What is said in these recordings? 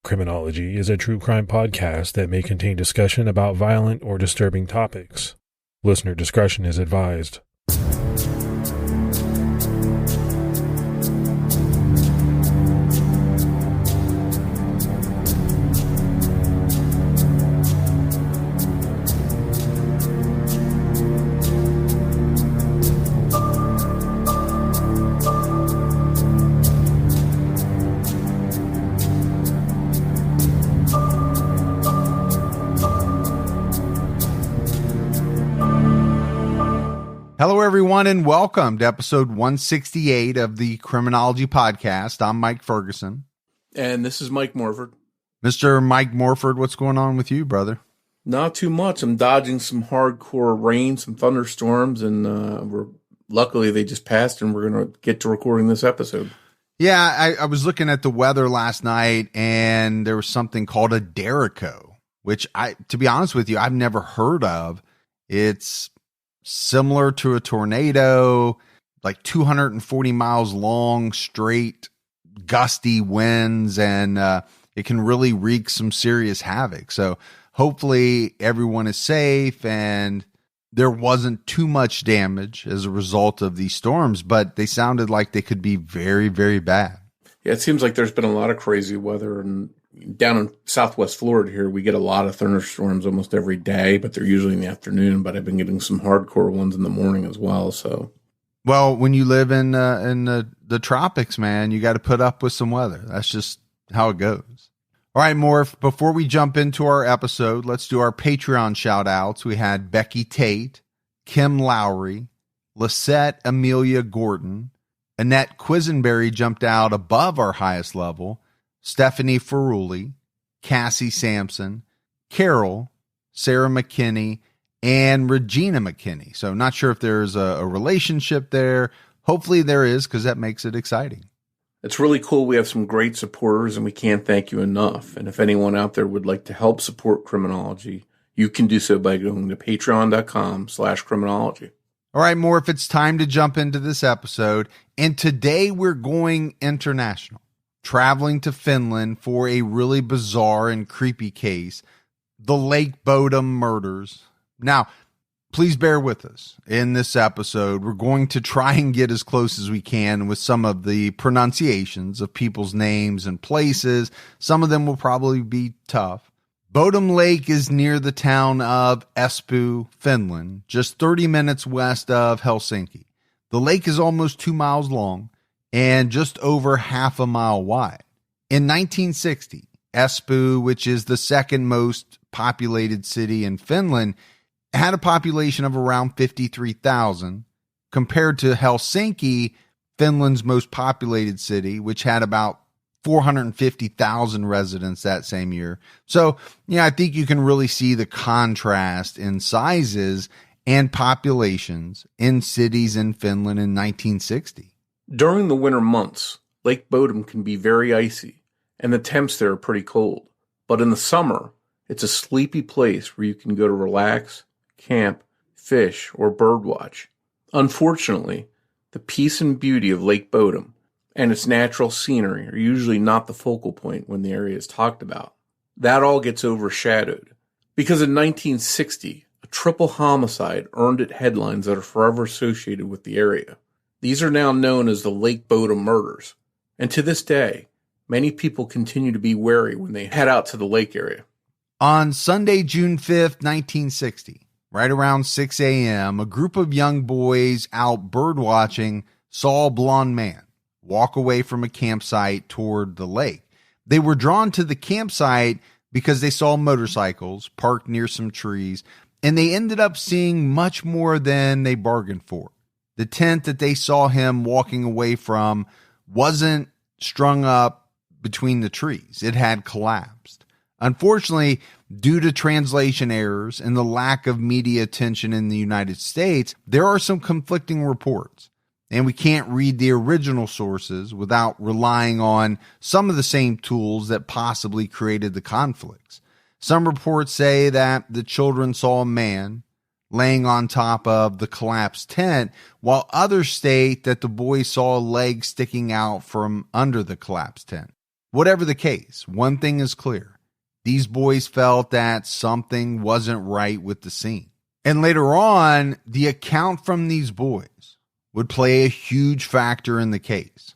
Criminology is a true crime podcast that may contain discussion about violent or disturbing topics. Listener discretion is advised. Hello, everyone, and welcome to episode 168 of the Criminology podcast. I'm Mike Ferguson. And this is Mike Morford. Mr. Mike Morford, what's going on with you, brother? Not too much. I'm dodging some hardcore rain, some thunderstorms, and luckily they just passed, and we're going to get to recording this episode. Yeah, I was looking at the weather last night, and there was something called a Derico, which to be honest with you, I've never heard of. It's similar to a tornado, like 240 miles long, straight, gusty winds, and it can really wreak some serious havoc. So hopefully everyone is safe and there wasn't too much damage as a result of these storms, but they sounded like they could be very, very bad. Yeah, it seems like there's been a lot of crazy weather, and down in Southwest Florida here, we get a lot of thunderstorms almost every day, but they're usually in the afternoon. But I've been getting some hardcore ones in the morning as well. So, well, when you live in the tropics, man, you got to put up with some weather. That's just how it goes. All right, Morph, before we jump into our episode, let's do our Patreon shout outs. We had Becky Tate, Kim Lowry, Lisette Amelia Gordon, Annette Quisenberry jumped out above our highest level, Stephanie Ferrulli, Cassie Sampson, Carol, Sarah McKinney, and Regina McKinney. So not sure if there's a relationship there. Hopefully there is, because that makes it exciting. It's really cool. We have some great supporters, and we can't thank you enough. And if anyone out there would like to help support Criminology, you can do so by going to patreon.com/criminology. All right, Morph, it's time to jump into this episode. And today we're going international, traveling to Finland for a really bizarre and creepy case, the Lake Bodom murders. Now, please bear with us. In this episode, we're going to try and get as close as we can with some of the pronunciations of people's names and places. Some of them will probably be tough. Bodom Lake is near the town of Espoo, Finland, just 30 minutes west of Helsinki. The lake is almost 2 miles long and just over half a mile wide. In 1960, Espoo, which is the second most populated city in Finland, had a population of around 53,000, compared to Helsinki, Finland's most populated city, which had about 450,000 residents that same year. So, yeah, I think you can really see the contrast in sizes and populations in cities in Finland in 1960. During the winter months, Lake Bodom can be very icy, and the temps there are pretty cold. But in the summer, it's a sleepy place where you can go to relax, camp, fish, or birdwatch. Unfortunately, the peace and beauty of Lake Bodom and its natural scenery are usually not the focal point when the area is talked about. That all gets overshadowed, because in 1960, a triple homicide earned it headlines that are forever associated with the area. These are now known as the Lake Bodom murders, and to this day, many people continue to be wary when they head out to the lake area. On Sunday, June 5th, 1960, right around 6 a.m., a group of young boys out birdwatching saw a blond man walk away from a campsite toward the lake. They were drawn to the campsite because they saw motorcycles parked near some trees, and they ended up seeing much more than they bargained for. The tent that they saw him walking away from wasn't strung up between the trees. It had collapsed. Unfortunately, due to translation errors and the lack of media attention in the United States, there are some conflicting reports, and we can't read the original sources without relying on some of the same tools that possibly created the conflicts. Some reports say that the children saw a man laying on top of the collapsed tent, while others state that the boys saw a leg sticking out from under the collapsed tent. Whatever the case, one thing is clear. These boys felt that something wasn't right with the scene. And later on, the account from these boys would play a huge factor in the case.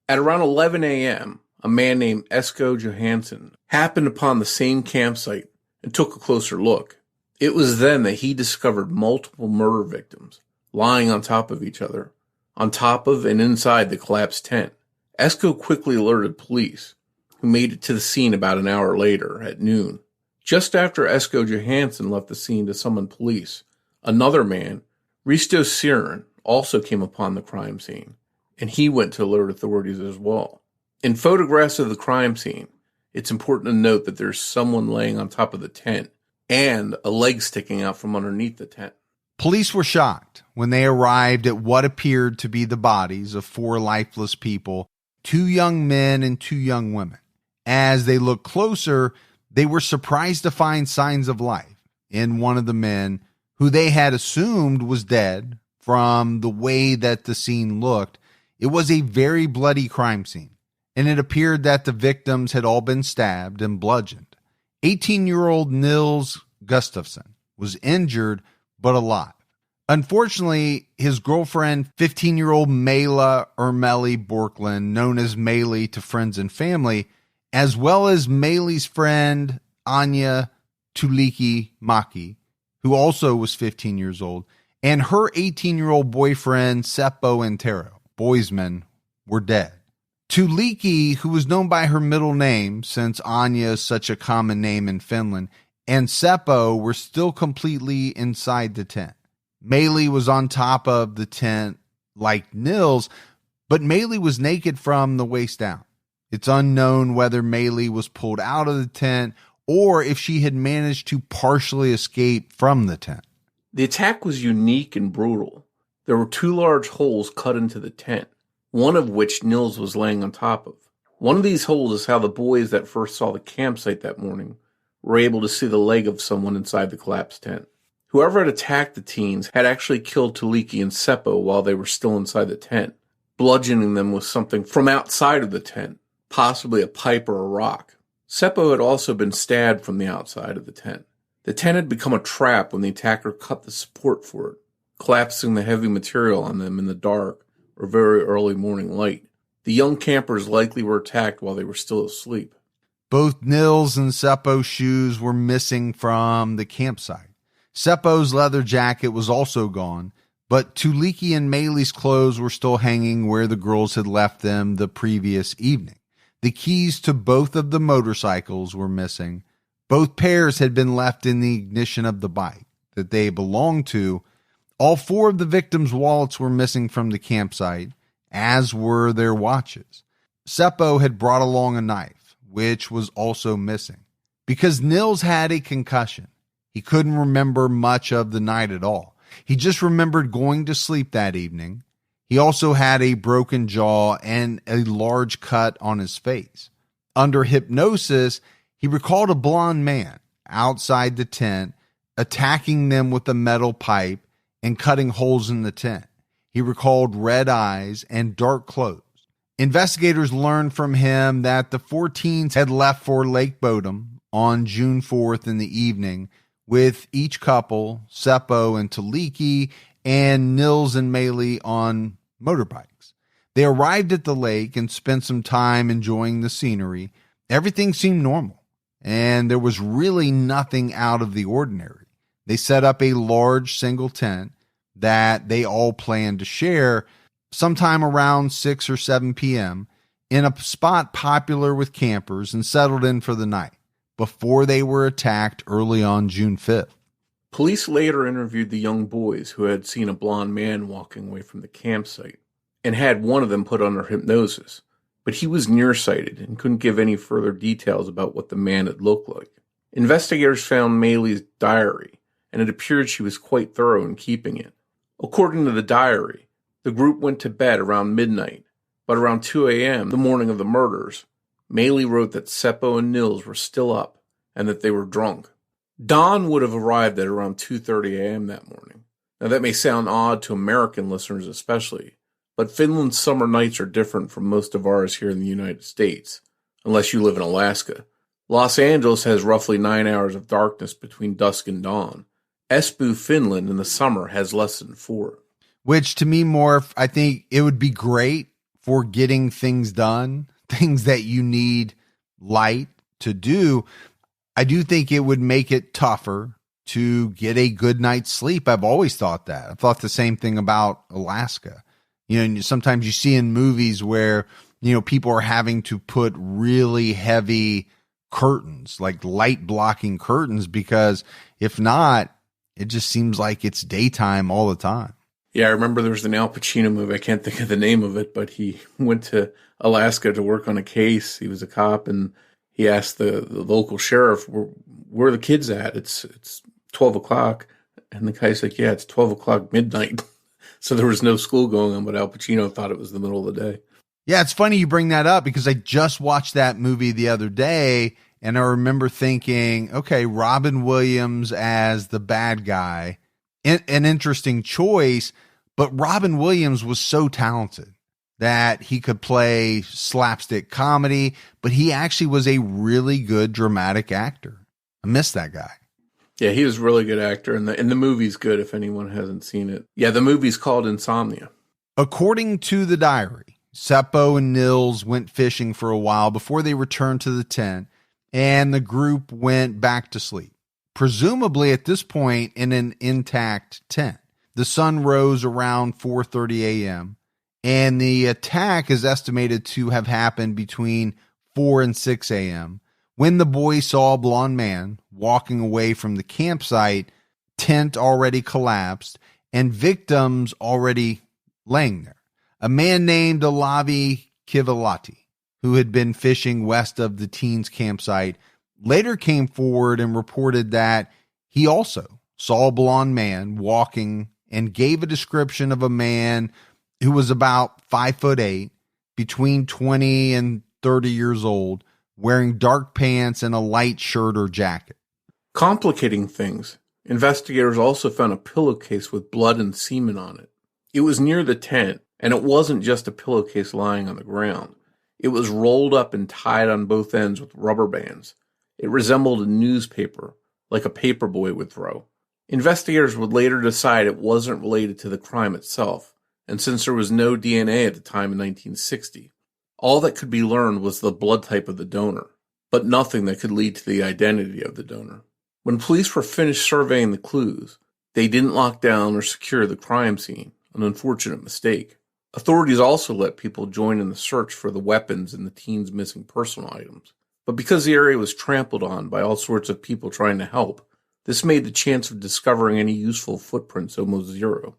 At around 11 a.m., a man named Esko Johansson happened upon the same campsite and took a closer look. It was then that he discovered multiple murder victims lying on top of each other, on top of and inside the collapsed tent. Esko quickly alerted police, who made it to the scene about an hour later at noon. Just after Esko Johansson left the scene to summon police, another man, Risto Siren, also came upon the crime scene, and he went to alert authorities as well. In photographs of the crime scene, it's important to note that there's someone laying on top of the tent and a leg sticking out from underneath the tent. Police were shocked when they arrived at what appeared to be the bodies of 4 lifeless people, 2 young men and 2 young women. As they looked closer, they were surprised to find signs of life in one of the men who they had assumed was dead from the way that the scene looked. It was a very bloody crime scene, and it appeared that the victims had all been stabbed and bludgeoned. 18-year-old Nils Gustafsson was injured but alive. Unfortunately, his girlfriend, 15-year-old Maila Bjorklund, known as Maila to friends and family, as well as Maila's friend, Anja Tuulikki Maki, who also was 15 years old, and her 18-year-old boyfriend, Seppo Boisman, were dead. Tuulikki, who was known by her middle name, since Anja is such a common name in Finland, and Seppo were still completely inside the tent. Maila was on top of the tent like Nils, but Maila was naked from the waist down. It's unknown whether Maila was pulled out of the tent or if she had managed to partially escape from the tent. The attack was unique and brutal. There were 2 large holes cut into the tent, one of which Nils was laying on top of. One of these holes is how the boys that first saw the campsite that morning were able to see the leg of someone inside the collapsed tent. Whoever had attacked the teens had actually killed Tuulikki and Seppo while they were still inside the tent, bludgeoning them with something from outside of the tent, possibly a pipe or a rock. Seppo had also been stabbed from the outside of the tent. The tent had become a trap when the attacker cut the support for it, collapsing the heavy material on them in the dark or very early morning light. The young campers likely were attacked while they were still asleep. Both Nils and Seppo's shoes were missing from the campsite. Seppo's leather jacket was also gone, but Tuulikki and Maila's clothes were still hanging where the girls had left them the previous evening. The keys to both of the motorcycles were missing. Both pairs had been left in the ignition of the bike that they belonged to. All 4 of the victims' wallets were missing from the campsite, as were their watches. Seppo had brought along a knife, which was also missing. Because Nils had a concussion, he couldn't remember much of the night at all. He just remembered going to sleep that evening. He also had a broken jaw and a large cut on his face. Under hypnosis, he recalled a blond man outside the tent attacking them with a metal pipe and cutting holes in the tent. He recalled red eyes and dark clothes. Investigators learned from him that the 4 teens had left for Lake Bodom on June 4th in the evening with each couple, Seppo and Tuulikki, and Nils and Maila on motorbikes. They arrived at the lake and spent some time enjoying the scenery. Everything seemed normal, and there was really nothing out of the ordinary. They set up a large single tent that they all planned to share sometime around 6 or 7 p.m. in a spot popular with campers and settled in for the night before they were attacked early on June 5th. Police later interviewed the young boys who had seen a blond man walking away from the campsite and had one of them put under hypnosis, but he was nearsighted and couldn't give any further details about what the man had looked like. Investigators found Maila's diary, and it appeared she was quite thorough in keeping it. According to the diary, the group went to bed around midnight, but around 2 a.m., the morning of the murders, Maila wrote that Seppo and Nils were still up and that they were drunk. Dawn would have arrived at around 2:30 a.m. that morning. Now that may sound odd to American listeners especially, but Finland's summer nights are different from most of ours here in the United States. unless you live in Alaska. Los Angeles has roughly 9 hours of darkness between dusk and dawn. Espoo, Finland in the summer has less than 4. Which to me, Morf, I think it would be great for getting things done, things that you need light to do. I do think it would make it tougher to get a good night's sleep. I've always thought that. I've thought the same thing about Alaska. Sometimes you see in movies where, people are having to put really heavy curtains, like light blocking curtains, because if not, it just seems like it's daytime all the time. Yeah, I remember there was an Al Pacino movie. I can't think of the name of it, but he went to Alaska to work on a case. He was a cop, and he asked the local sheriff, where are the kids at? It's 12 o'clock. And the guy's like, yeah, it's 12 o'clock midnight. So there was no school going on, but Al Pacino thought it was the middle of the day. Yeah, it's funny you bring that up because I just watched that movie the other day, and I remember thinking, okay, Robin Williams as the bad guy, an interesting choice, but Robin Williams was so talented that he could play slapstick comedy, but he actually was a really good dramatic actor. I miss that guy. Yeah, he was a really good actor, and the movie's good if anyone hasn't seen it. Yeah, the movie's called Insomnia. According to the diary, Seppo and Nils went fishing for a while before they returned to the tent, and the group went back to sleep, presumably at this point in an intact tent. The sun rose around 4:30 a.m., and the attack is estimated to have happened between 4 and 6 a.m., when the boys saw a blond man walking away from the campsite, tent already collapsed, and victims already laying there. A man named Olavi Kivilahti, who had been fishing west of the teens' campsite, later came forward and reported that he also saw a blond man walking and gave a description of a man who was about 5'8", between 20 and 30 years old, wearing dark pants and a light shirt or jacket. Complicating things, investigators also found a pillowcase with blood and semen on it. It was near the tent, and it wasn't just a pillowcase lying on the ground. It was rolled up and tied on both ends with rubber bands. It resembled a newspaper, like a paperboy would throw. Investigators would later decide it wasn't related to the crime itself, and since there was no DNA at the time in 1960, all that could be learned was the blood type of the donor, but nothing that could lead to the identity of the donor. When police were finished surveying the clues, they didn't lock down or secure the crime scene, an unfortunate mistake. Authorities also let people join in the search for the weapons and the teens' missing personal items. But because the area was trampled on by all sorts of people trying to help, this made the chance of discovering any useful footprints almost zero.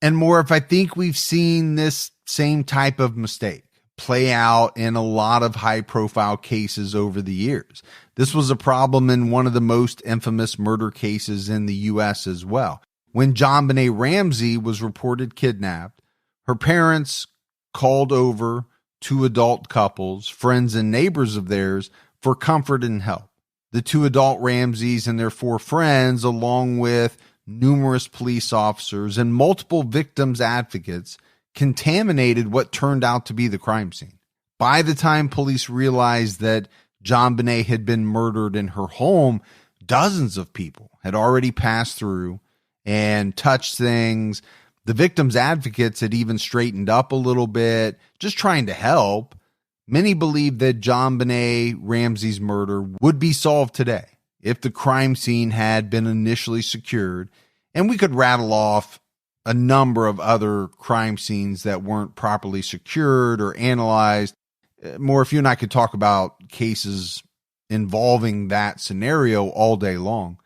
And Morf, I think we've seen this same type of mistake play out in a lot of high-profile cases over the years. This was a problem in one of the most infamous murder cases in the U.S. as well. When JonBenet Ramsey was reported kidnapped, her parents called over two adult couples, friends and neighbors of theirs, for comfort and help. The two adult Ramseys and their 4 friends, along with numerous police officers and multiple victims' advocates, contaminated what turned out to be the crime scene. By the time police realized that JonBenet had been murdered in her home, dozens of people had already passed through and touched things. The victims' advocates had even straightened up a little bit, just trying to help. Many believed that JonBenet Ramsey's murder would be solved today if the crime scene had been initially secured, and we could rattle off a number of other crime scenes that weren't properly secured or analyzed. Morf, you and I could talk about cases involving that scenario all day long.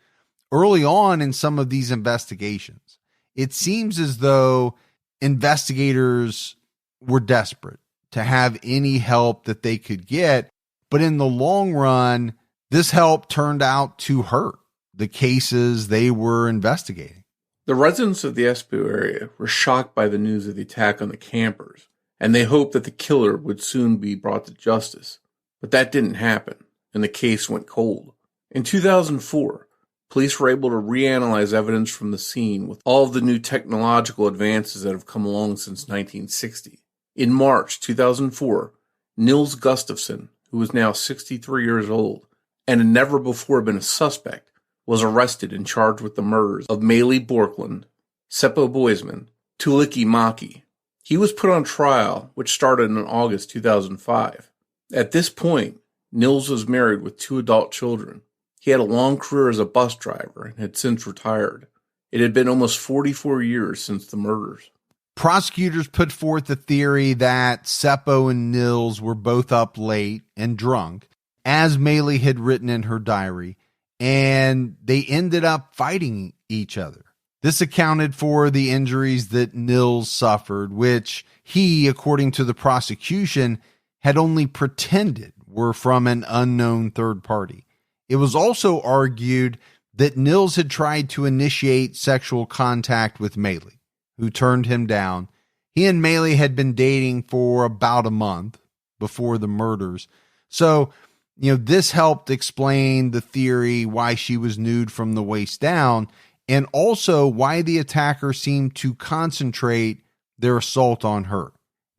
Early on in some of these investigations, it seems as though investigators were desperate to have any help that they could get, but in the long run, this help turned out to hurt the cases they were investigating. The residents of the Espoo area were shocked by the news of the attack on the campers, and they hoped that the killer would soon be brought to justice. But that didn't happen, and the case went cold. In 2004, police were able to reanalyze evidence from the scene with all of the new technological advances that have come along since 1960. In March 2004, Nils Gustafsson, who who was now 63 years old and had never before been a suspect, was arrested and charged with the murders of Maila Bjorklund, Seppo Boisman, Tuulikki Maki. He was put on trial, which started in August 2005. At this point, Nils was married with 2 adult children. He had a long career as a bus driver and had since retired. It had been almost 44 years since the murders. Prosecutors put forth the theory that Seppo and Nils were both up late and drunk, as Maila had written in her diary, and they ended up fighting each other. This accounted for the injuries that Nils suffered, which he, according to the prosecution, had only pretended were from an unknown third party. It was also argued that Nils had tried to initiate sexual contact with Maila, who turned him down. He and Maila had been dating for about a month before the murders. So, this helped explain the theory why she was nude from the waist down, and also why the attacker seemed to concentrate their assault on her.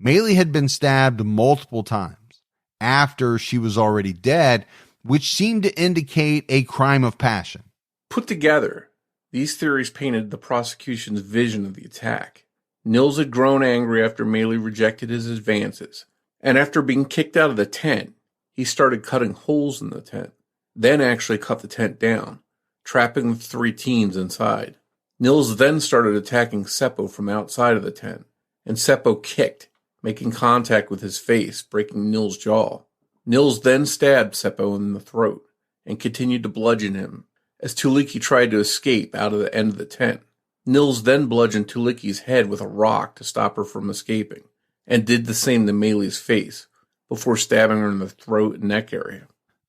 Maila had been stabbed multiple times after she was already dead, which seemed to indicate a crime of passion. Put together, these theories painted the prosecution's vision of the attack. Nils had grown angry after Maila rejected his advances, and after being kicked out of the tent, he started cutting holes in the tent, then actually cut the tent down, trapping the 3 teens inside. Nils then started attacking Seppo from outside of the tent, and Seppo kicked, making contact with his face, breaking Nils' jaw. Nils then stabbed Seppo in the throat and continued to bludgeon him as Tuulikki tried to escape out of the end of the tent. Nils then bludgeoned Tuulikki's head with a rock to stop her from escaping, and did the same to Maila's face before stabbing her in the throat and neck area.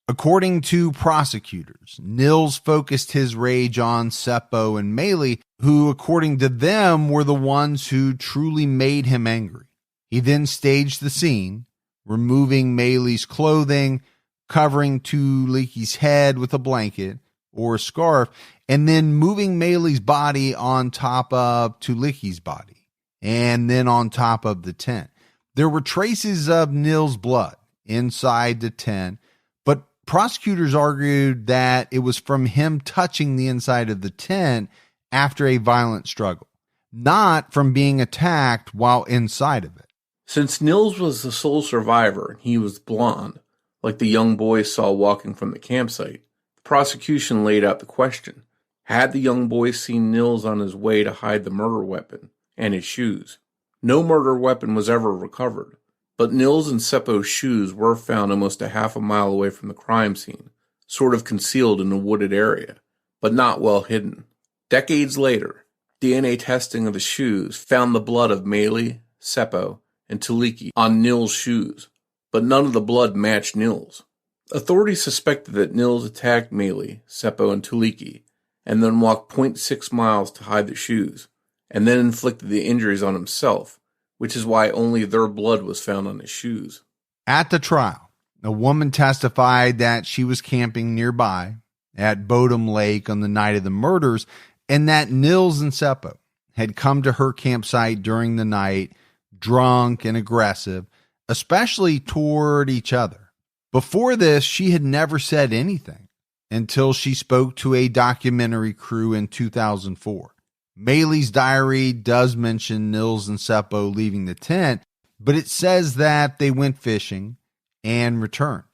According to prosecutors, Nils focused his rage on Seppo and Maila, who, according to them, were the ones who truly made him angry. He then staged the scene, removing Maila's clothing, covering Tuulikki's head with a blanket or a scarf, and then moving Maila's body on top of Tuulikki's body, and then on top of the tent. There were traces of Nils' blood inside the tent, but prosecutors argued that it was from him touching the inside of the tent after a violent struggle, not from being attacked while inside of it. Since Nils was the sole survivor and he was blond, like the young boys saw walking from the campsite, the prosecution laid out the question: had the young boys seen Nils on his way to hide the murder weapon and his shoes? No murder weapon was ever recovered, but Nils and Seppo's shoes were found almost a half a mile away from the crime scene, sort of concealed in a wooded area, but not well hidden. Decades later, DNA testing of the shoes found the blood of Maila, Seppo, and Tuulikki on Nils' shoes, but none of the blood matched Nils. Authorities suspected that Nils attacked Maila, Seppo, and Tuulikki, and then walked 0.6 miles to hide the shoes, and then inflicted the injuries on himself, which is why only their blood was found on his shoes. At the trial, a woman testified that she was camping nearby at Bodom Lake on the night of the murders, and that Nils and Seppo had come to her campsite during the night, drunk and aggressive, especially toward each other. Before this, she had never said anything until she spoke to a documentary crew in 2004. Maila's diary does mention Nils and Seppo leaving the tent, but it says that they went fishing and returned.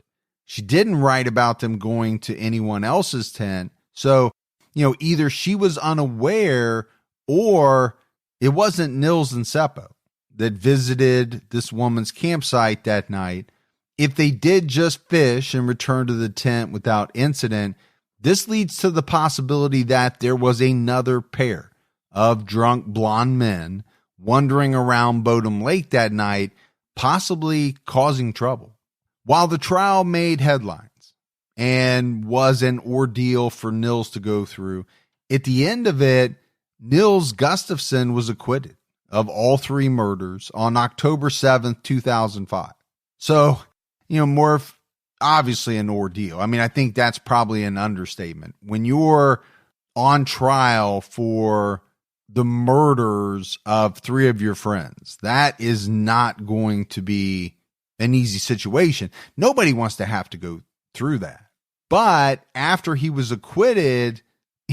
She didn't write about them going to anyone else's tent, so, either she was unaware or it wasn't Nils and Seppo that visited this woman's campsite that night. If they did just fish and return to the tent without incident, this leads to the possibility that there was another pair of drunk blonde men wandering around Bodom Lake that night, possibly causing trouble. While the trial made headlines and was an ordeal for Nils to go through, at the end of it, Nils Gustafsson was acquitted of all 3 murders on October 7th, 2005. So, Morf, obviously an ordeal. I think that's probably an understatement. When you're on trial for the murders of 3 of your friends, that is not going to be an easy situation. Nobody wants to have to go through that. But after he was acquitted,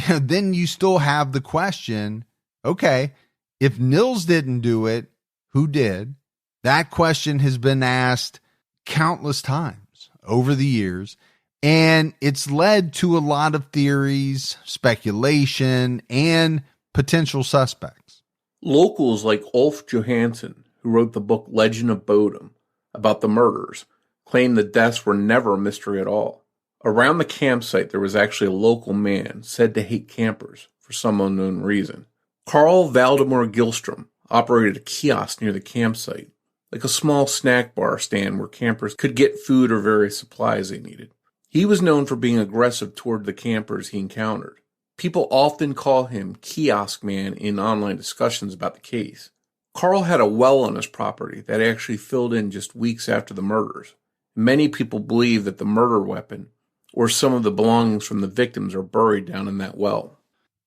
then you still have the question, okay, if Nils didn't do it, who did? That question has been asked countless times over the years, and it's led to a lot of theories, speculation, and potential suspects. Locals like Ulf Johansson, who wrote the book Legend of Bodom about the murders, claim the deaths were never a mystery at all. Around the campsite, there was actually a local man said to hate campers for some unknown reason. Carl Valdemar Gilstrom operated a kiosk near the campsite, like a small snack bar stand where campers could get food or various supplies they needed. He was known for being aggressive toward the campers he encountered. People often call him Kiosk Man in online discussions about the case. Carl had a well on his property that actually filled in just weeks after the murders. Many people believe that the murder weapon or some of the belongings from the victims are buried down in that well.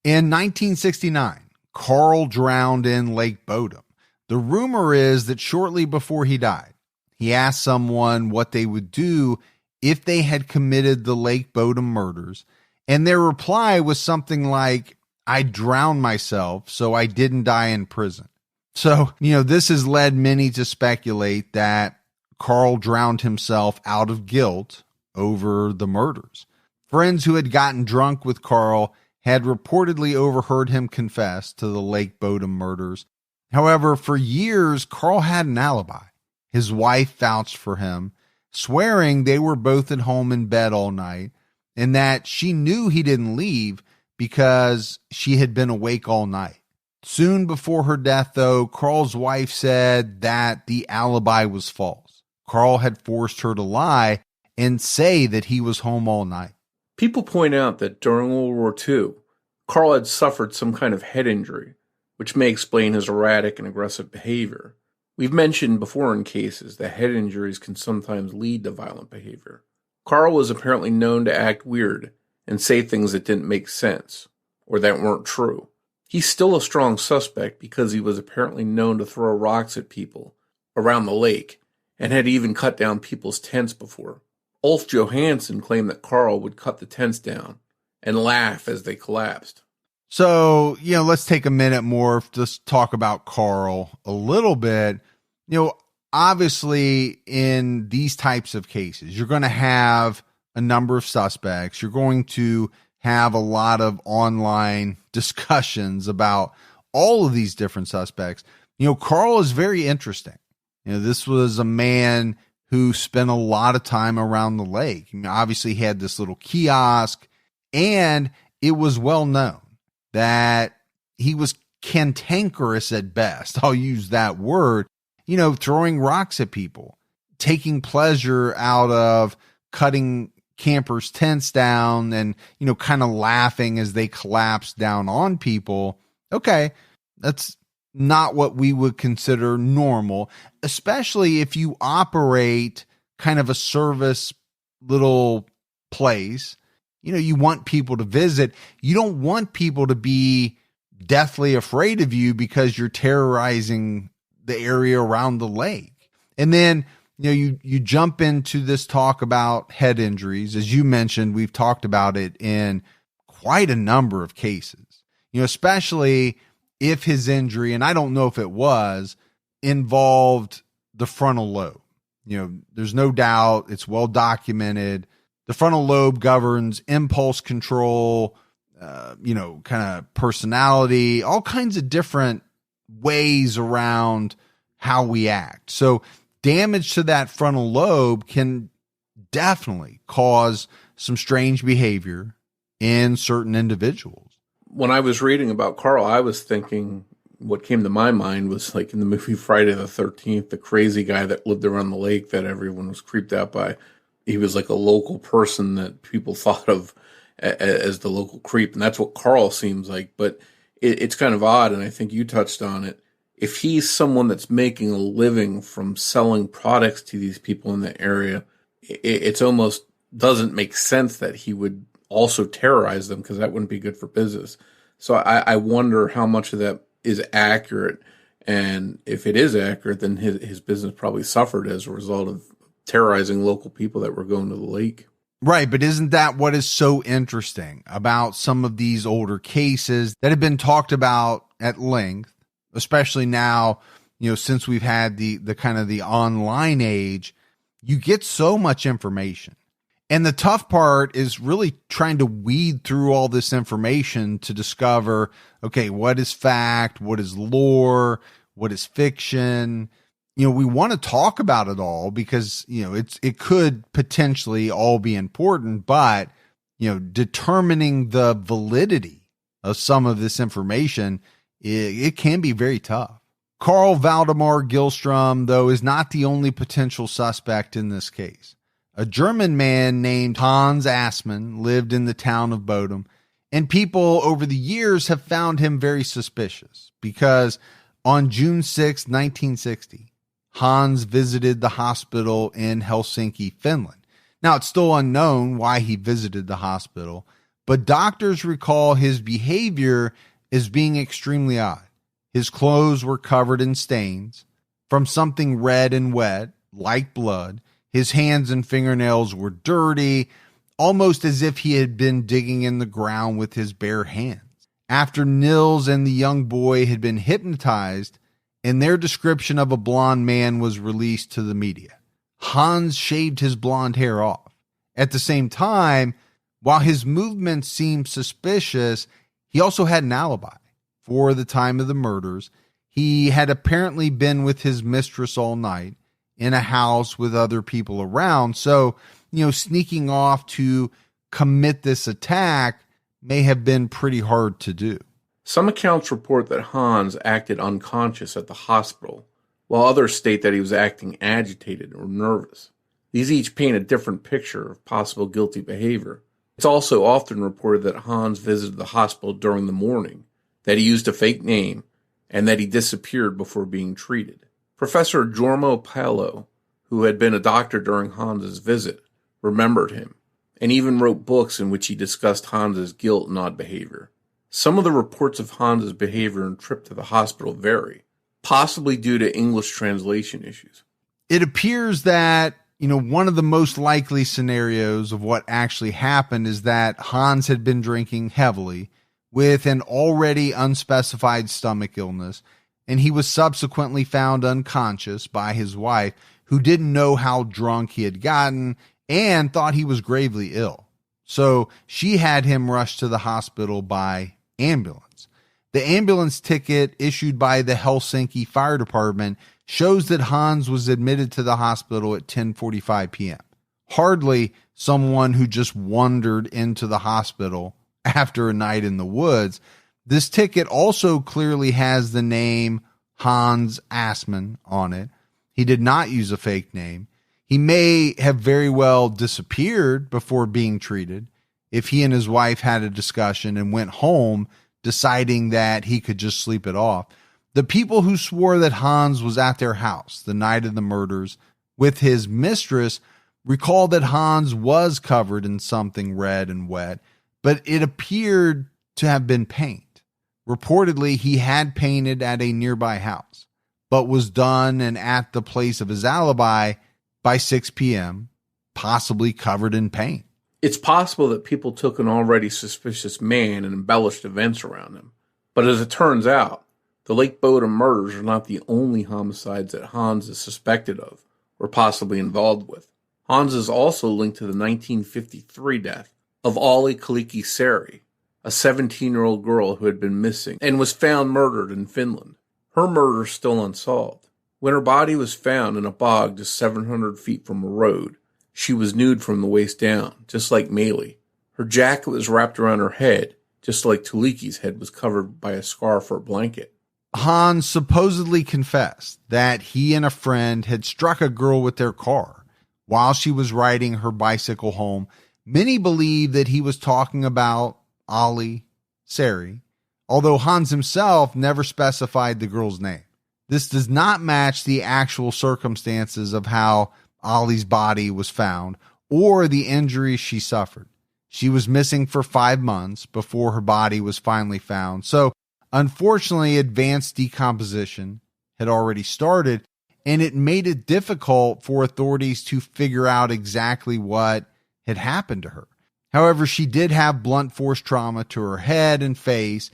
In 1969, Carl drowned in Lake Bodom. The rumor is that shortly before he died, he asked someone what they would do if they had committed the Lake Bodom murders, and their reply was something like, "I drowned myself so I didn't die in prison." So, this has led many to speculate that Carl drowned himself out of guilt over the murders. Friends who had gotten drunk with Carl had reportedly overheard him confess to the Lake Bodom murders. However, for years, Carl had an alibi. His wife vouched for him, swearing they were both at home in bed all night and that she knew he didn't leave because she had been awake all night. Soon before her death, though, Carl's wife said that the alibi was false. Carl had forced her to lie and say that he was home all night. People point out that during World War II, Carl had suffered some kind of head injury, which may explain his erratic and aggressive behavior. We've mentioned before in cases that head injuries can sometimes lead to violent behavior. Carl was apparently known to act weird and say things that didn't make sense or that weren't true. He's still a strong suspect because he was apparently known to throw rocks at people around the lake and had even cut down people's tents before. Ulf Johansson claimed that Carl would cut the tents down and laugh as they collapsed. So, let's take a minute more to just talk about Carl a little bit. Obviously in these types of cases, you're going to have a number of suspects. You're going to have a lot of online discussions about all of these different suspects. Carl is very interesting. This was a man who spent a lot of time around the lake. Obviously he had this little kiosk, and it was well known that he was cantankerous at best. I'll use that word, throwing rocks at people, taking pleasure out of cutting campers' tents down and, kind of laughing as they collapse down on people. Okay, that's not what we would consider normal, especially if you operate kind of a service little place. You want people to visit. You don't want people to be deathly afraid of you because you're terrorizing the area around the lake. And then, you jump into this talk about head injuries. As you mentioned, we've talked about it in quite a number of cases, especially if his injury, and I don't know if it was, involved the frontal lobe. There's no doubt, it's well documented. The frontal lobe governs impulse control, kind of personality, all kinds of different ways around how we act. So damage to that frontal lobe can definitely cause some strange behavior in certain individuals. When I was reading about Carl, I was thinking, what came to my mind was like in the movie Friday the 13th, the crazy guy that lived around the lake that everyone was creeped out by. He was like a local person that people thought of as the local creep. And that's what Carl seems like. But it's kind of odd, and I think you touched on it. If he's someone that's making a living from selling products to these people in the area, it's almost doesn't make sense that he would also terrorize them, because that wouldn't be good for business. So I wonder how much of that is accurate And if it is accurate, then his business probably suffered as a result of terrorizing local people that were going to the lake. Right, but isn't that what is so interesting about some of these older cases that have been talked about at length, especially now, since we've had the kind of the online age, you get so much information. And the tough part is really trying to weed through all this information to discover, okay, what is fact, what is lore, what is fiction. We want to talk about it all because, it could potentially all be important, but, determining the validity of some of this information, it can be very tough. Carl Valdemar Gillstrom, though, is not the only potential suspect in this case. A German man named Hans Assmann lived in the town of Bodom, and people over the years have found him very suspicious because on June 6, 1960, Hans visited the hospital in Helsinki, Finland. Now, it's still unknown why he visited the hospital, but doctors recall his behavior as being extremely odd. His clothes were covered in stains from something red and wet, like blood. His hands and fingernails were dirty, almost as if he had been digging in the ground with his bare hands. After Nils and the young boy had been hypnotized, and their description of a blond man was released to the media, Hans shaved his blonde hair off. At the same time, while his movements seemed suspicious, he also had an alibi. For the time of the murders, he had apparently been with his mistress all night in a house with other people around. So, sneaking off to commit this attack may have been pretty hard to do. Some accounts report that Hans acted unconscious at the hospital, while others state that he was acting agitated or nervous. These each paint a different picture of possible guilty behavior. It's also often reported that Hans visited the hospital during the morning, that he used a fake name, and that he disappeared before being treated. Professor Jorma Palo, who had been a doctor during Hans's visit, remembered him, and even wrote books in which he discussed Hans's guilt and odd behavior. Some of the reports of Hans's behavior and trip to the hospital vary, possibly due to English translation issues. It appears that, one of the most likely scenarios of what actually happened is that Hans had been drinking heavily with an already unspecified stomach illness, and he was subsequently found unconscious by his wife, who didn't know how drunk he had gotten and thought he was gravely ill. So she had him rushed to the hospital by ambulance. The ambulance ticket issued by the Helsinki Fire Department shows that Hans was admitted to the hospital at 10:45 p.m. Hardly someone who just wandered into the hospital after a night in the woods. This ticket also clearly has the name Hans Assmann on it. He did not use a fake name. He may have very well disappeared before being treated if he and his wife had a discussion and went home deciding that he could just sleep it off. The people who swore that Hans was at their house the night of the murders with his mistress recall that Hans was covered in something red and wet, but it appeared to have been paint. Reportedly, he had painted at a nearby house, but was done and at the place of his alibi by 6 p.m., possibly covered in paint. It's possible that people took an already suspicious man and embellished events around him. But as it turns out, the Lake Bodom murders are not the only homicides that Hans is suspected of or possibly involved with. Hans is also linked to the 1953 death of Olli Kalikki-Seri, a 17-year-old girl who had been missing and was found murdered in Finland. Her murder is still unsolved. When her body was found in a bog just 700 feet from a road, she was nude from the waist down, just like Maila. Her jacket was wrapped around her head, just like Tuulikki's head was covered by a scarf or blanket. Hans supposedly confessed that he and a friend had struck a girl with their car while she was riding her bicycle home. Many believe that he was talking about Olli Seri, although Hans himself never specified the girl's name. This does not match the actual circumstances of how Olli's body was found or the injuries she suffered. She was missing for 5 months before her body was finally found. So, unfortunately, advanced decomposition had already started, and it made it difficult for authorities to figure out exactly what had happened to her. However, she did have blunt force trauma to her head and face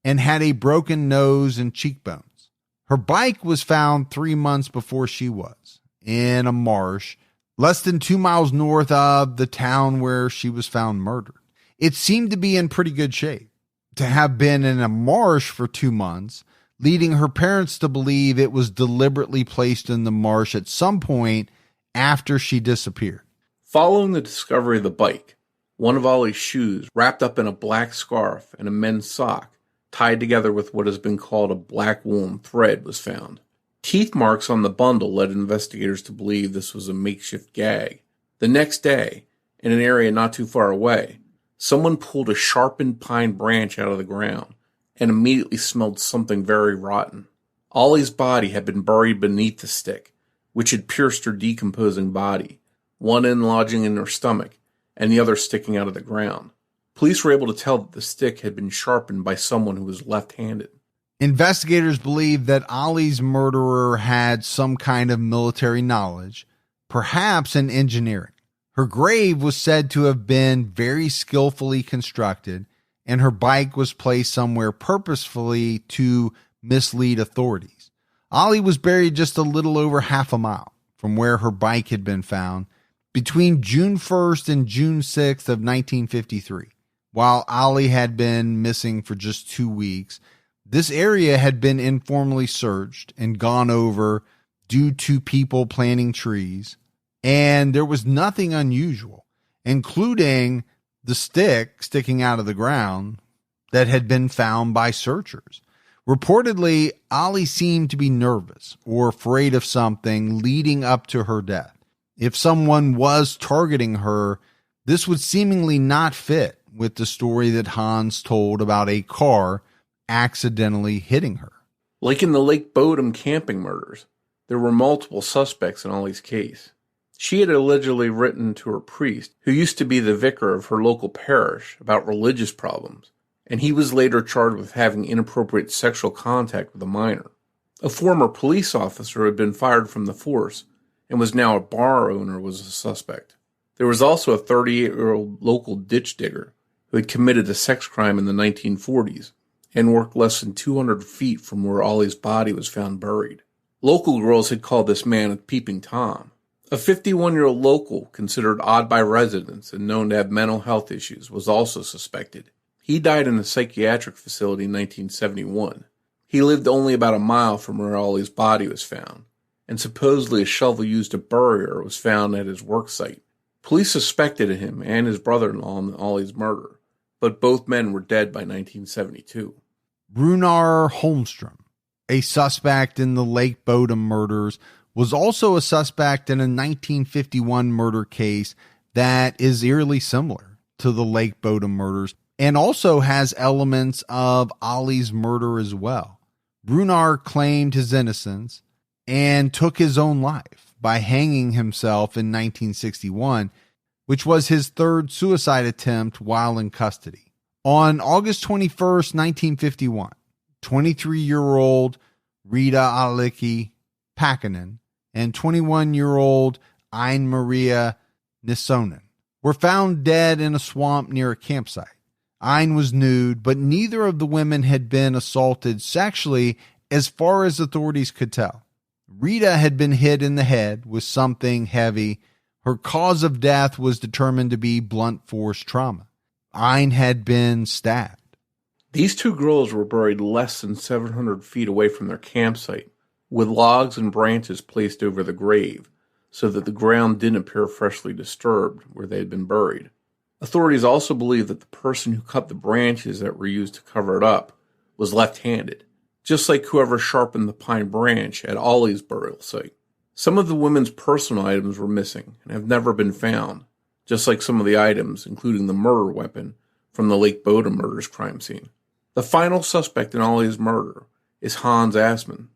and had a broken nose and cheekbones. Her bike was found 3 months before she was, in a marsh less than 2 miles north of the town where she was found murdered. It seemed to be in pretty good shape. To have been in a marsh for 2 months, leading her parents to believe it was deliberately placed in the marsh at some point after she disappeared. Following the discovery of the bike, one of Ollie's shoes, wrapped up in a black scarf and a men's sock, tied together with what has been called a black woolen thread, was found. Teeth marks on the bundle led investigators to believe this was a makeshift gag. The next day, in an area not too far away, someone pulled a sharpened pine branch out of the ground and immediately smelled something very rotten. Ollie's body had been buried beneath the stick, which had pierced her decomposing body, one end lodging in her stomach and the other sticking out of the ground. Police were able to tell that the stick had been sharpened by someone who was left-handed. Investigators believe that Ollie's murderer had some kind of military knowledge, perhaps in engineering. Her grave was said to have been very skillfully constructed, and her bike was placed somewhere purposefully to mislead authorities. Ollie was buried just a little over half a mile from where her bike had been found between June 1st and June 6th of 1953. While Ollie had been missing for just 2 weeks, this area had been informally searched and gone over due to people planting trees, and there was nothing unusual, including the stick sticking out of the ground that had been found by searchers. Reportedly, Ollie seemed to be nervous or afraid of something leading up to her death. If someone was targeting her, this would seemingly not fit with the story that Hans told about a car accidentally hitting her. Like in the Lake Bodom camping murders, there were multiple suspects in Ollie's case. She had allegedly written to her priest, who used to be the vicar of her local parish, about religious problems, and he was later charged with having inappropriate sexual contact with a minor. A former police officer who had been fired from the force and was now a bar owner was a suspect. There was also a 38-year-old local ditch digger who had committed a sex crime in the 1940s and worked less than 200 feet from where Ollie's body was found buried. Local girls had called this man a peeping Tom. A 51-year-old local considered odd by residents and known to have mental health issues was also suspected. He died in a psychiatric facility in 1971. He lived only about a mile from where Ollie's body was found, and supposedly a shovel used to bury her was found at his work site. Police suspected him and his brother-in-law in Ollie's murder, but both men were dead by 1972. Runar Holmstrom, a suspect in the Lake Bodom murders, was also a suspect in a 1951 murder case that is eerily similar to the Lake Bodom murders and also has elements of Ollie's murder as well. Runar claimed his innocence and took his own life by hanging himself in 1961, which was his third suicide attempt while in custody. On August 21st, 1951, 23-year-old Rita Alikki Pakkanen and 21-year-old Ain Maria Nisonen were found dead in a swamp near a campsite. Ain was nude, but neither of the women had been assaulted sexually as far as authorities could tell. Rita had been hit in the head with something heavy. Her cause of death was determined to be blunt force trauma. Ain had been stabbed. These two girls were buried less than 700 feet away from their campsite, with logs and branches placed over the grave so that the ground didn't appear freshly disturbed where they had been buried. Authorities also believe that the person who cut the branches that were used to cover it up was left-handed, just like whoever sharpened the pine branch at Ollie's burial site. Some of the women's personal items were missing and have never been found, just like some of the items, including the murder weapon from the Lake Bodom murders crime scene. The final suspect in Ollie's murder is Hans Assmann.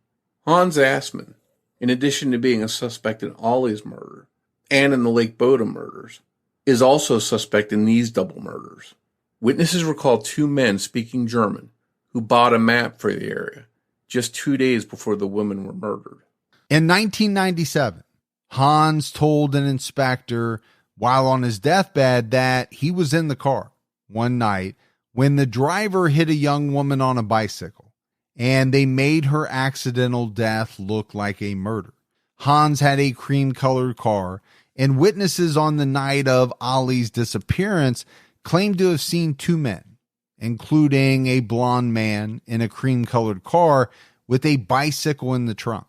Hans Assmann, in addition to being a suspect in Ollie's murder and in the Lake Bodom murders, is also a suspect in these double murders. Witnesses recall two men speaking German who bought a map for the area just 2 days before the women were murdered. In 1997, Hans told an inspector while on his deathbed that he was in the car one night when the driver hit a young woman on a bicycle, and they made her accidental death look like a murder. Hans had a cream-colored car, and witnesses on the night of Ali's disappearance claimed to have seen two men, including a blond man in a cream-colored car with a bicycle in the trunk.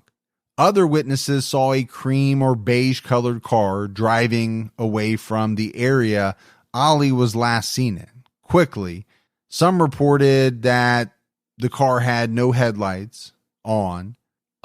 Other witnesses saw a cream or beige-colored car driving away from the area Ali was last seen in, quickly. Some reported that the car had no headlights on.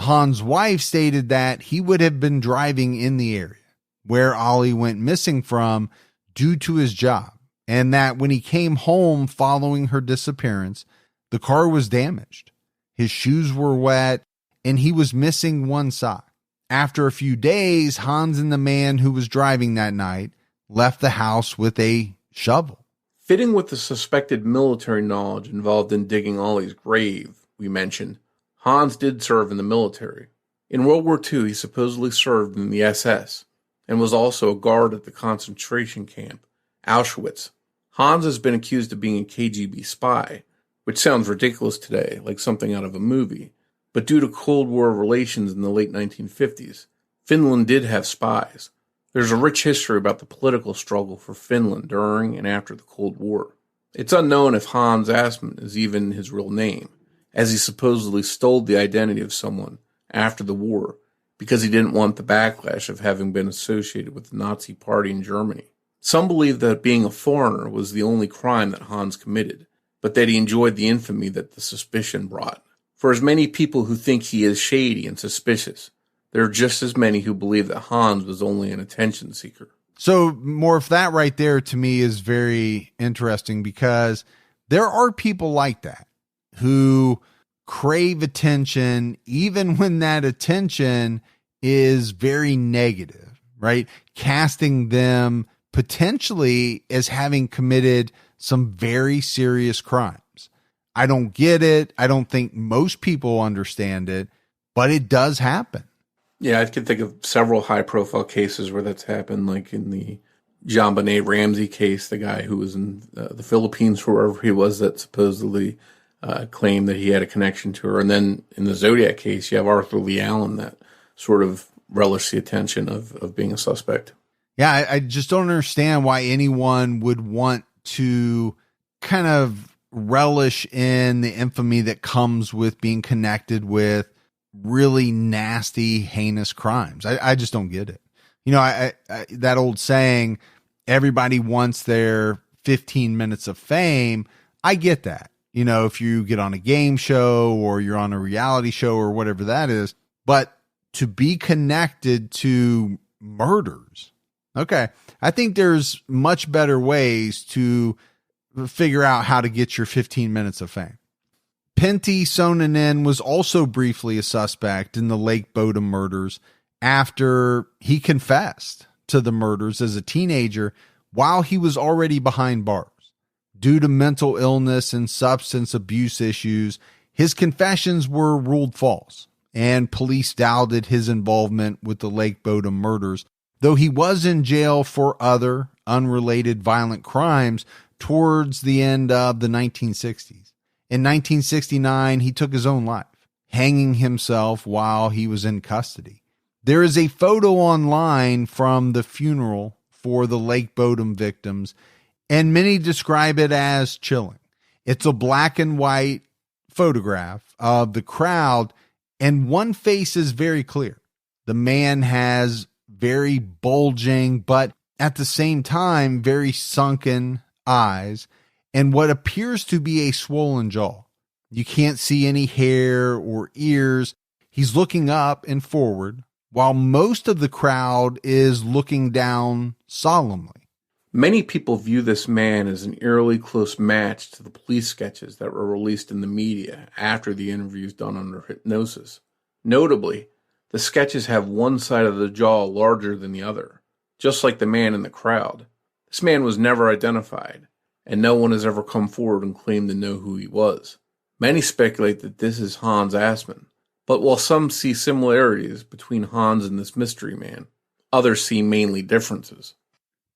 Hans' wife stated that he would have been driving in the area where Ali went missing from due to his job, and that when he came home following her disappearance, the car was damaged. His shoes were wet, and he was missing one sock. After a few days, Hans and the man who was driving that night left the house with a shovel. Fitting with the suspected military knowledge involved in digging Ali's grave, we mentioned, Hans did serve in the military. In World War II, he supposedly served in the SS and was also a guard at the concentration camp, Auschwitz. Hans has been accused of being a KGB spy, which sounds ridiculous today, like something out of a movie. But due to Cold War relations in the late 1950s, Finland did have spies. There's a rich history about the political struggle for Finland during and after the Cold War. It's unknown if Hans Assmann is even his real name, as he supposedly stole the identity of someone after the war because he didn't want the backlash of having been associated with the Nazi Party in Germany. Some believe that being a foreigner was the only crime that Hans committed, but that he enjoyed the infamy that the suspicion brought. For as many people who think he is shady and suspicious, there are just as many who believe that Hans was only an attention seeker. So, Morf, that right there to me is very interesting because there are people like that who crave attention even when that attention is very negative, right? Casting them potentially as having committed some very serious crimes. I don't get it. I don't think most people understand it, but it does happen. Yeah, I can think of several high-profile cases where that's happened, like in the JonBenet Ramsey case, the guy who was in the Philippines, wherever he was, that supposedly claimed that he had a connection to her. And then in the Zodiac case, you have Arthur Lee Allen that sort of relished the attention of being a suspect. Yeah, I just don't understand why anyone would want to kind of relish in the infamy that comes with being connected with really nasty, heinous crimes. I just don't get it. You know, I that old saying, everybody wants their 15 minutes of fame. I get that. You know, if you get on a game show or you're on a reality show or whatever that is, but to be connected to murders. Okay. I think there's much better ways to figure out how to get your 15 minutes of fame. Pentti Sonanen was also briefly a suspect in the Lake Bodom murders after he confessed to the murders as a teenager while he was already behind bars. Due to mental illness and substance abuse issues, his confessions were ruled false, and police doubted his involvement with the Lake Bodom murders, though he was in jail for other unrelated violent crimes towards the end of the 1960s. In 1969, he took his own life, hanging himself while he was in custody. There is a photo online from the funeral for the Lake Bodom victims, and many describe it as chilling. It's a black and white photograph of the crowd, and one face is very clear. The man has very bulging, but at the same time, very sunken eyes, and what appears to be a swollen jaw. You can't see any hair or ears. He's looking up and forward, while most of the crowd is looking down solemnly. Many people view this man as an eerily close match to the police sketches that were released in the media after the interviews done under hypnosis. Notably, the sketches have one side of the jaw larger than the other, just like the man in the crowd. This man was never identified, and no one has ever come forward and claimed to know who he was. Many speculate that this is Hans Assmann, but while some see similarities between Hans and this mystery man, others see mainly differences.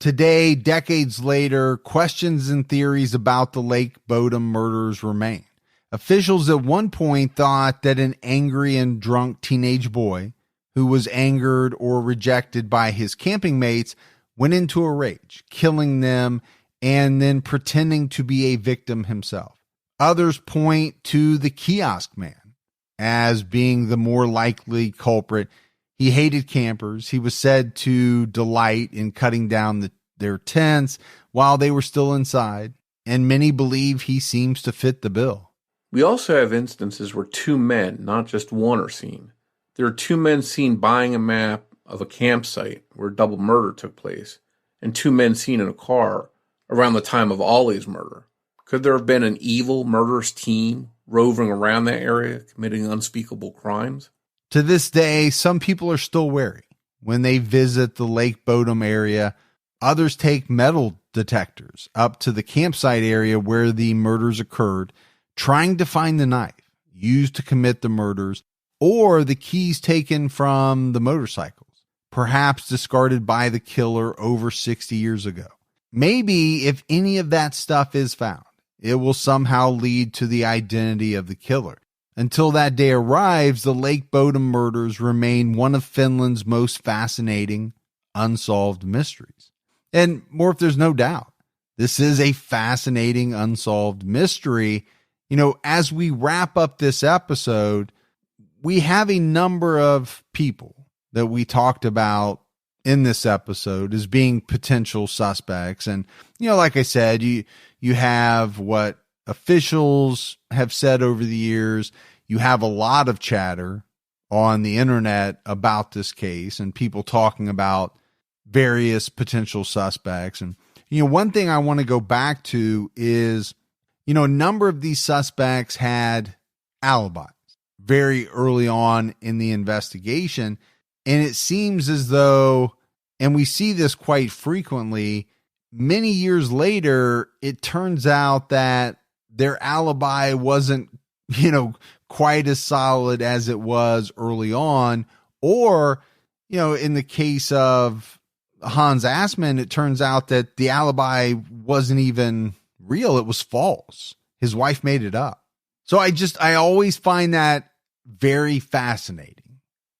Today, decades later, questions and theories about the Lake Bodom murders remain. Officials at one point thought that an angry and drunk teenage boy who was angered or rejected by his camping mates went into a rage, killing them and then pretending to be a victim himself. Others point to the kiosk man as being the more likely culprit. He hated campers. He was said to delight in cutting down their tents while they were still inside, and many believe he seems to fit the bill. We also have instances where two men, not just one, are seen. There are two men seen buying a map of a campsite where a double murder took place, and two men seen in a car around the time of Ollie's murder. Could there have been an evil, murderous team roving around that area, committing unspeakable crimes? To this day, some people are still wary when they visit the Lake Bodom area. Others take metal detectors up to the campsite area where the murders occurred, trying to find the knife used to commit the murders or the keys taken from the motorcycles, perhaps discarded by the killer over 60 years ago. Maybe if any of that stuff is found, it will somehow lead to the identity of the killer. Until that day arrives, the Lake Bodom murders remain one of Finland's most fascinating unsolved mysteries. And Morf, there's no doubt, this is a fascinating unsolved mystery. You know, as we wrap up this episode, we have a number of people that we talked about in this episode as being potential suspects. And, you know, like I said, you have what officials have said over the years. You have a lot of chatter on the internet about this case and people talking about various potential suspects. And, you know, one thing I want to go back to is, you know, a number of these suspects had alibis very early on in the investigation. And it seems as though, and we see this quite frequently, many years later, it turns out that their alibi wasn't, you know, quite as solid as it was early on. Or, you know, in the case of Hans Assmann, it turns out that the alibi wasn't even real. It was false. His wife made it up. So I always find that very fascinating.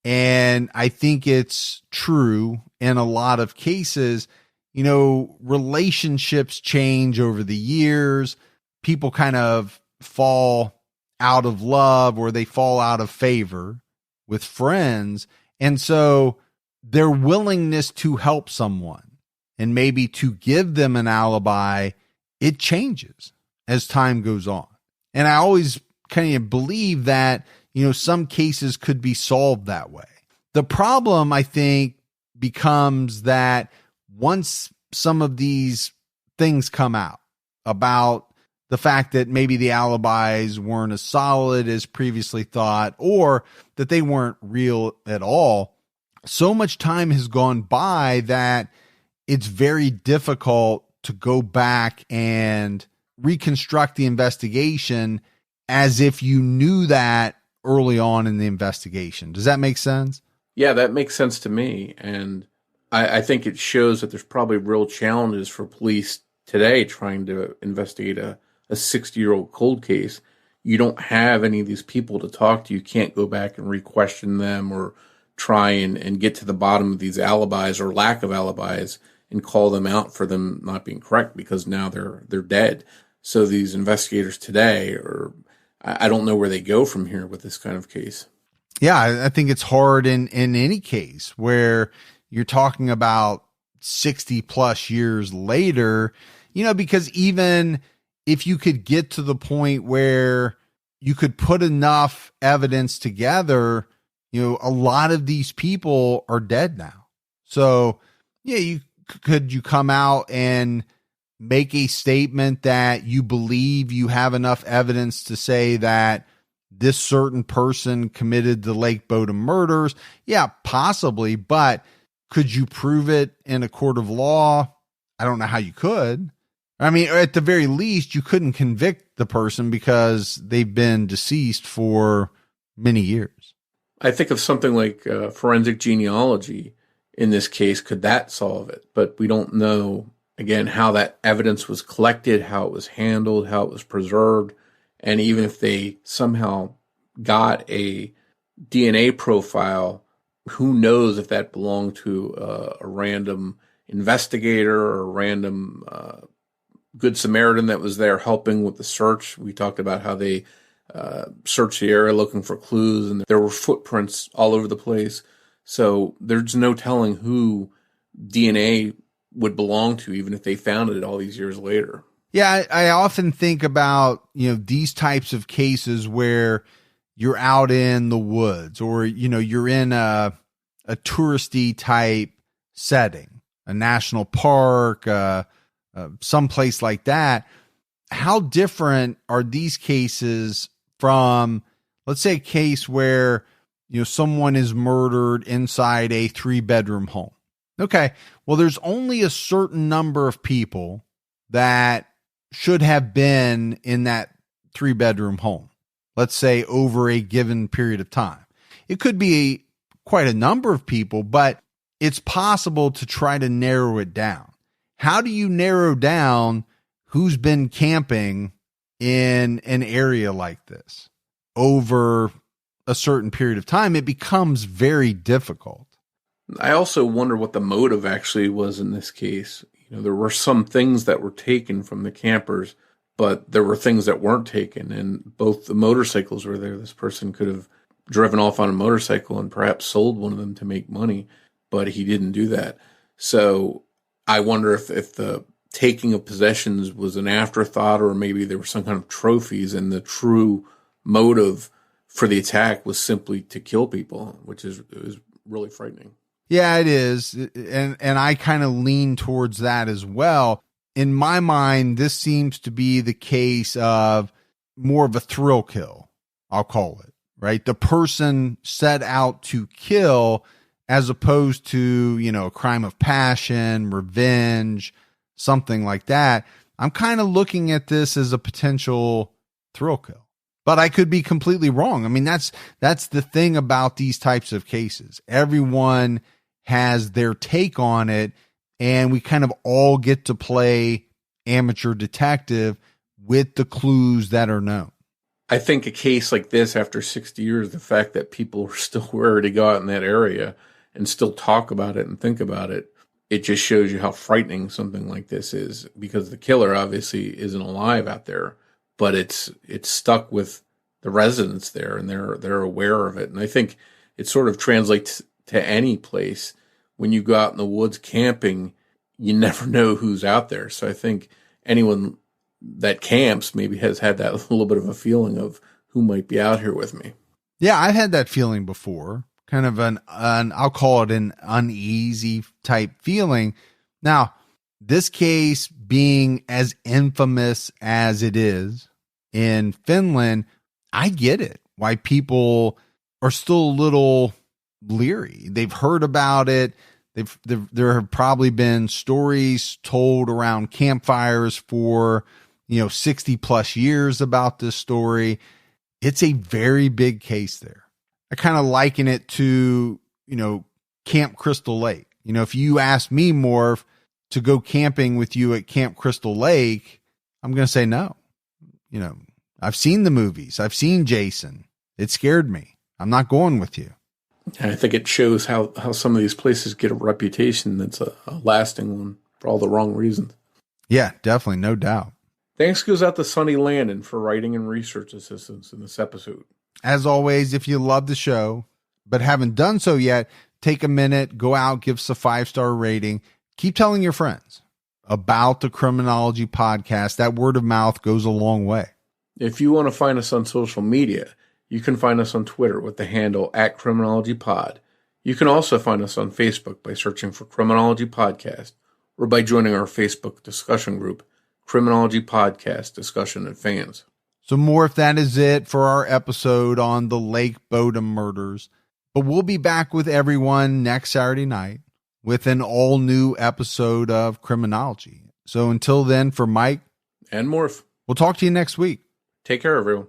And I think it's true in a lot of cases. You know, relationships change over the years. People kind of fall out of love or they fall out of favor with friends. And so their willingness to help someone and maybe to give them an alibi, it changes as time goes on. And I always kind of believe that, you know, some cases could be solved that way. The problem, I think, becomes that once some of these things come out about the fact that maybe the alibis weren't as solid as previously thought, or that they weren't real at all, so much time has gone by that it's very difficult to go back and reconstruct the investigation as if you knew that early on in the investigation. Does that make sense? Yeah, that makes sense to me. And I think it shows that there's probably real challenges for police today trying to investigate a 60-year-old cold case. You don't have any of these people to talk to. You can't go back and re-question them or try and get to the bottom of these alibis or lack of alibis and call them out for them not being correct because now they're dead. So these investigators today I don't know where they go from here with this kind of case. Yeah, I think it's hard in any case where you're talking about 60 plus years later, you know, because even if you could get to the point where you could put enough evidence together, you know, a lot of these people are dead now. So yeah, you come out and make a statement that you believe you have enough evidence to say that this certain person committed the Lake Bodom murders? Yeah, possibly. But could you prove it in a court of law? I don't know how you could. I mean, at the very least, you couldn't convict the person because they've been deceased for many years. I think of something like forensic genealogy in this case. Could that solve it? But we don't know, again, how that evidence was collected, how it was handled, how it was preserved. And even if they somehow got a DNA profile, who knows if that belonged to a random investigator or a random Good Samaritan that was there helping with the search. We talked about how they searched the area looking for clues, and there were footprints all over the place. So there's no telling who DNA would belong to, even if they found it all these years later. Yeah, I often think about, these types of cases where you're out in the woods or, you're in a touristy type setting, a national park, someplace like that. How different are these cases from, let's say, a case where, someone is murdered inside a 3-bedroom home? Okay, well, there's only a certain number of people that should have been in that 3-bedroom home, let's say over a given period of time. It could be quite a number of people, but it's possible to try to narrow it down. How do you narrow down who's been camping in an area like this over a certain period of time? It becomes very difficult. I also wonder what the motive actually was in this case. There were some things that were taken from the campers, but there were things that weren't taken, and both the motorcycles were there. This person could have driven off on a motorcycle and perhaps sold one of them to make money, but he didn't do that. So I wonder if the taking of possessions was an afterthought, or maybe there were some kind of trophies and the true motive for the attack was simply to kill people, which is really frightening. Yeah, it is. And I kind of lean towards that as well. In my mind, this seems to be the case of more of a thrill kill, I'll call it, right? The person set out to kill as opposed to, a crime of passion, revenge, something like that. I'm kind of looking at this as a potential thrill kill, but I could be completely wrong. I mean, that's the thing about these types of cases. Everyone has their take on it, and we kind of all get to play amateur detective with the clues that are known. I think a case like this, after 60 years, the fact that people are still wary to go out in that area and still talk about it and think about it, it just shows you how frightening something like this is, because the killer obviously isn't alive out there, but it's stuck with the residents there, and they're aware of it. And I think it sort of translates to any place. When you go out in the woods camping, you never know who's out there. So I think anyone that camps maybe has had that little bit of a feeling of who might be out here with me. Yeah, I've had that feeling before. Kind of an I'll call it an uneasy type feeling. Now, this case being as infamous as it is in Finland, I get it. Why people are still a little leery. They've heard about it. There have probably been stories told around campfires for, 60 plus years about this story. It's a very big case there. I kind of liken it to, Camp Crystal Lake. If you ask me, Morf, to go camping with you at Camp Crystal Lake, I'm going to say no. I've seen the movies. I've seen Jason. It scared me. I'm not going with you. And I think it shows how some of these places get a reputation that's a lasting one for all the wrong reasons. Yeah, definitely. No doubt. Thanks goes out to Sonny Landon for writing and research assistance in this episode. As always, if you love the show, but haven't done so yet, take a minute, go out, give us a 5-star rating. Keep telling your friends about the Criminology podcast. That word of mouth goes a long way. If you want to find us on social media, you can find us on Twitter with the handle @CriminologyPod. You can also find us on Facebook by searching for Criminology Podcast, or by joining our Facebook discussion group, Criminology Podcast Discussion and Fans. So Morf, that is it for our episode on the Lake Bodom murders. But we'll be back with everyone next Saturday night with an all-new episode of Criminology. So until then, for Mike and Morf, we'll talk to you next week. take care, everyone.